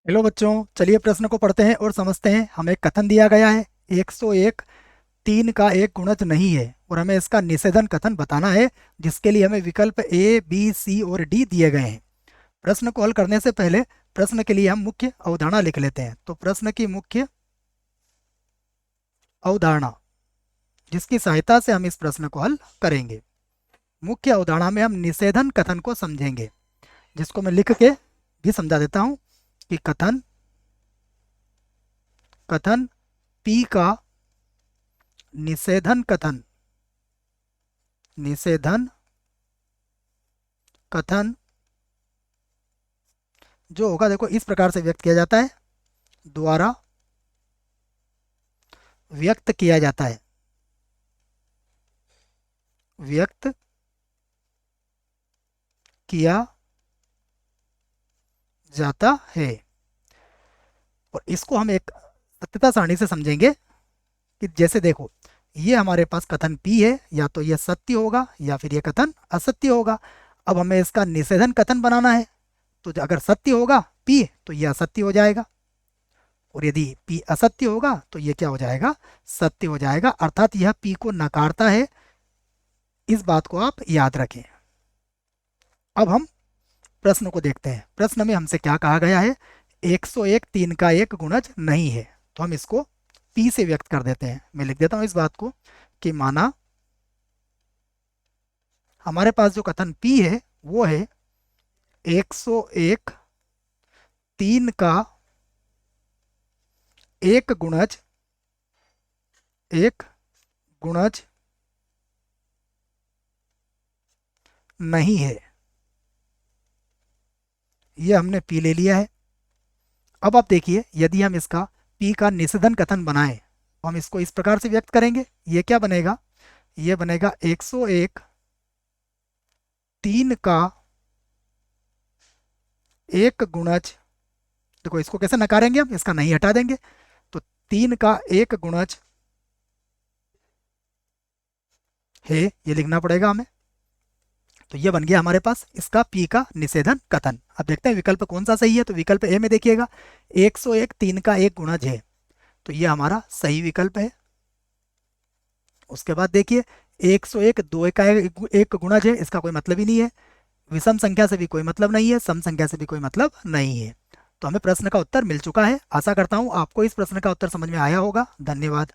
Hello बच्चों, चलिए प्रश्न को पढ़ते हैं और समझते हैं। हमें कथन दिया गया है 101 3 का एक गुणज नहीं है और हमें इसका निषेधन कथन बताना है, जिसके लिए हमें विकल्प ए बी सी और डी दिए गए हैं। प्रश्न को हल करने से पहले प्रश्न के लिए हम मुख्य अवधारणा लिख लेते हैं। तो प्रश्न की मुख्य अवधारणा, जिसकी सहायता से हम इस प्रश्न को हल करेंगे। मुख्य अवधारणा में हम निषेधन कथन को समझेंगे, जिसको मैं लिख के भी समझा देता हूं कि कथन कथन पी का निषेधन कथन जो होगा, देखो इस प्रकार से व्यक्त किया जाता है, द्वारा व्यक्त किया जाता है, व्यक्त किया जाता है। और इसको हम एक सत्यता सारणी से समझेंगे कि जैसे देखो, ये हमारे पास कथन पी है, या तो ये सत्य होगा या फिर ये कथन असत्य होगा। अब हमें इसका निषेधन कथन बनाना है, तो अगर सत्य होगा पी तो ये असत्य हो जाएगा, और यदि पी असत्य होगा तो ये क्या हो जाएगा, सत्य हो जाएगा। अर्थात यह पी को नकारता है। इस बात को आप याद रखें। अब हम प्रश्न को देखते हैं। प्रश्न में हमसे क्या कहा गया है, 101 3 का एक गुणज नहीं है। तो हम इसको पी से व्यक्त कर देते हैं। मैं लिख देता हूं इस बात को कि माना हमारे पास जो कथन पी है वो है 101 3 का एक गुणज नहीं है। ये हमने पी ले लिया है। अब आप देखिए, यदि हम इसका पी का निषेधन कथन बनाएं तो हम इसको इस प्रकार से व्यक्त करेंगे। ये क्या बनेगा, ये बनेगा 101 3 का एक गुणज। देखो इसको कैसे नकारेंगे, हम इसका नहीं हटा देंगे। तो 3 का एक गुणज है, ये लिखना पड़ेगा हमें। तो ये बन गया हमारे पास इसका पी का निषेधन कथन। अब देखते हैं विकल्प कौन सा सही है। तो विकल्प ए में देखिएगा 101 3 का एक गुणज है, तो ये हमारा सही विकल्प है। उसके बाद देखिए 101 2 का एक गुणज है, इसका कोई मतलब ही नहीं है। विषम संख्या से भी कोई मतलब नहीं है, सम संख्या से भी कोई मतलब नहीं है। तो हमें प्रश्न का उत्तर मिल चुका है। आशा करता हूँ आपको इस प्रश्न का उत्तर समझ में आया होगा। धन्यवाद।